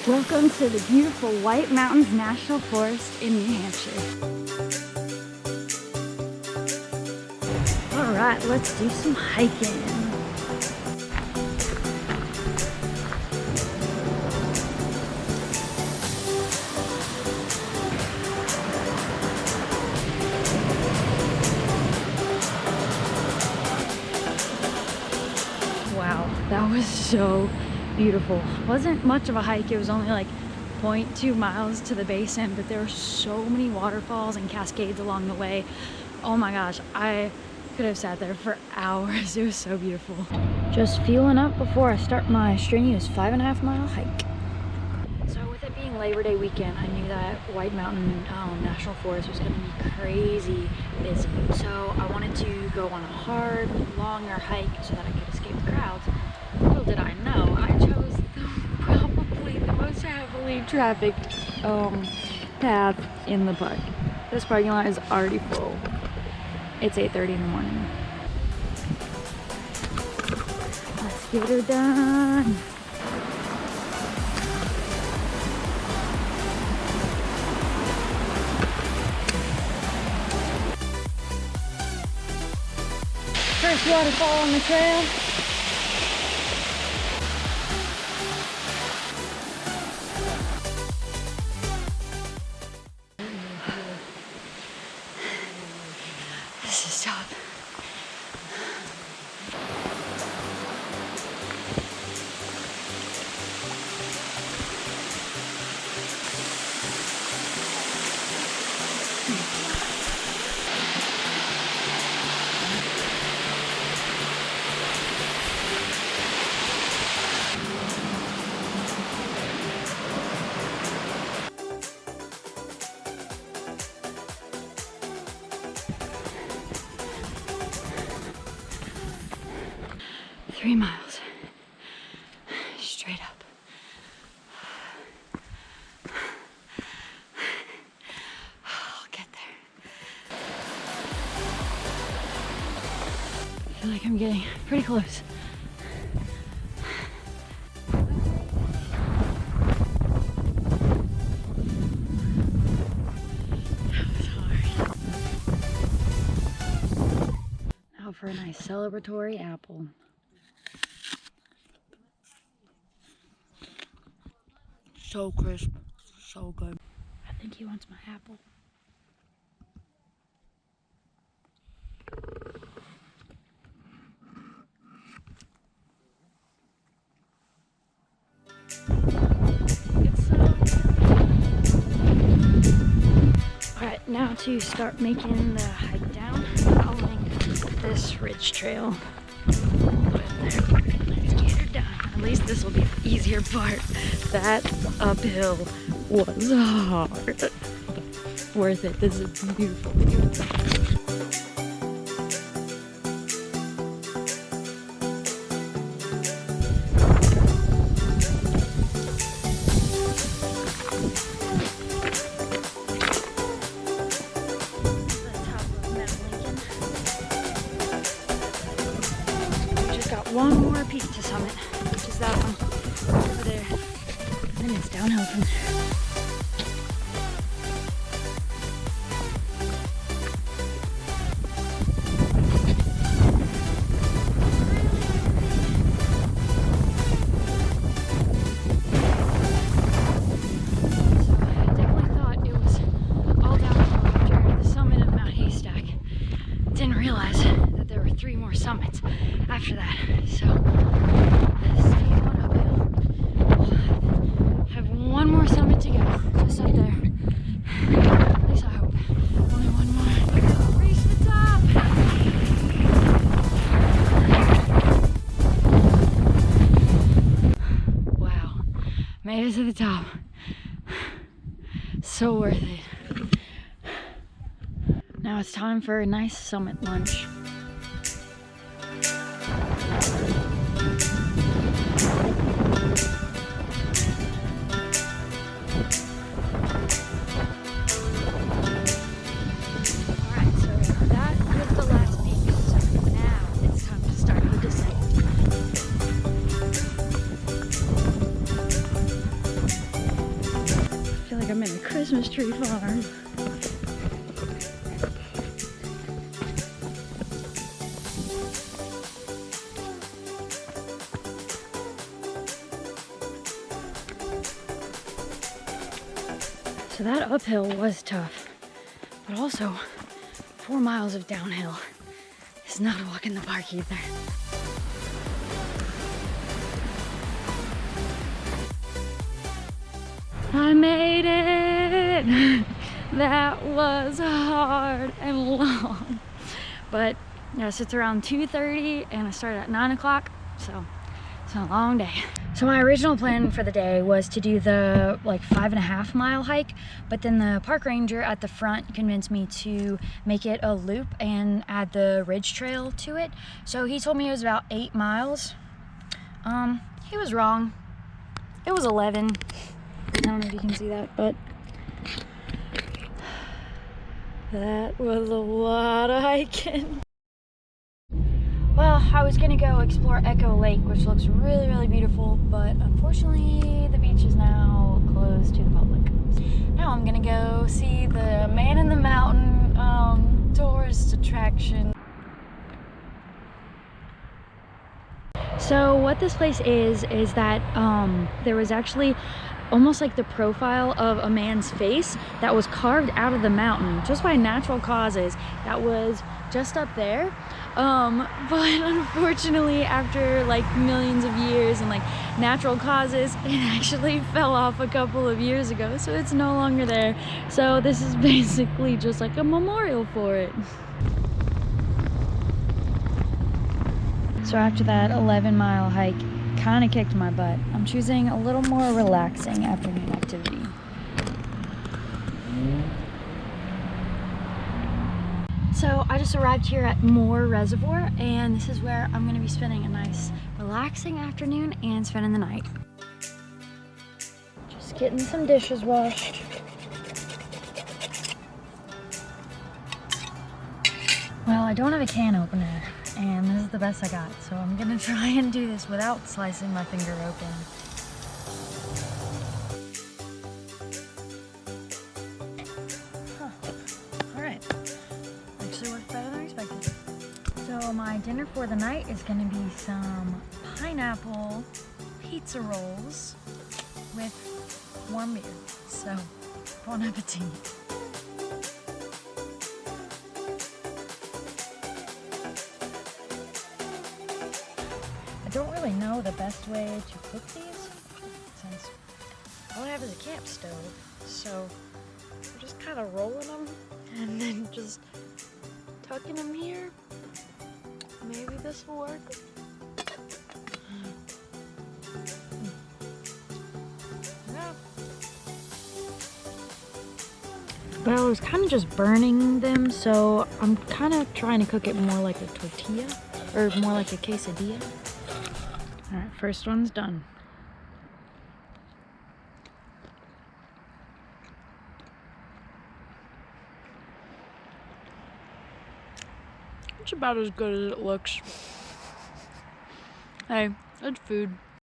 Welcome to the beautiful White Mountains National Forest in New Hampshire. All right, let's do some hiking. Wow, that was so beautiful. Wasn't much of a hike. It was only like 0.2 miles to the basin, but there were so many waterfalls and cascades along the way. Oh my gosh, I could have sat there for hours. It was so beautiful. Just fueling up before I start my strenuous 5.5 mile hike. So with it being Labor Day weekend, I knew that White Mountain National Forest was going to be crazy busy. So I wanted to go on a hard, longer hike so that I could escape the crowds. Little did I know, I chose probably the most heavily trafficked path in the park. This parking lot is already full. It's 8:30 in the morning. Let's get her done. First waterfall on the trail. This is tough. Three miles straight up. I'll get there. I feel like I'm getting pretty close. That was hard. Now for a nice celebratory apple. So crisp, so good. I think he wants my apple. Alright, now to start making the hike down, following this ridge trail. Let's get her done. At least this will be the easier part. That uphill was hard. Worth it. This is beautiful. One more peak to summit, which is that one over there. And then it's downhill from there. So I definitely thought it was all downhill after the summit of Mount Haystack. Didn't realize that there were 3 more summits after that. So let's keep on uphill. I have one more summit to go, just up there. At least I hope. Only one more. Reach the top! Wow, made it to the top. So worth it. Now it's time for a nice summit lunch. like I'm in a Christmas tree farm. So that uphill was tough, but also 4 miles of downhill is not a walk in the park either. I made it! That was hard and long. But yes, it's around 2:30 and I started at 9 o'clock, so it's a long day. So my original plan for the day was to do the like 5.5 mile hike, but then the park ranger at the front convinced me to make it a loop and add the Ridge Trail to it. So he told me it was about 8 miles. He was wrong. It was 11. I don't know if you can see that, but that was a lot of hiking. Well, I was gonna go explore Echo Lake, which looks really, really beautiful, but unfortunately the beach is now closed to the public. Now I'm gonna go see the Man in the Mountain tourist attraction. So what this place is that there was actually almost like the profile of a man's face that was carved out of the mountain just by natural causes. That was just up there. But unfortunately, after like millions of years and like natural causes, it actually fell off a couple of years ago, so it's no longer there. So this is basically just like a memorial for it. So after that 11-mile hike kind of kicked my butt, I'm choosing a little more relaxing afternoon activity. So I just arrived here at Moore Reservoir, and this is where I'm going to be spending a nice relaxing afternoon and spending the night. Just getting some dishes washed. Well, I don't have a can opener, and this is the best I got, so I'm gonna try and do this without slicing my finger open. Huh. Alright. Actually worked better than I expected. So my dinner for the night is gonna be some pineapple pizza rolls with warm beer. So, bon appetit. I don't really know the best way to cook these, since all I have is a camp stove, so we're just kind of rolling them and then just tucking them here. Maybe this will work. Yeah. But I was kind of just burning them, so I'm kind of trying to cook it more like a tortilla, or more like a quesadilla. Alright, first one's done. It's about as good as it looks. Hey, it's food.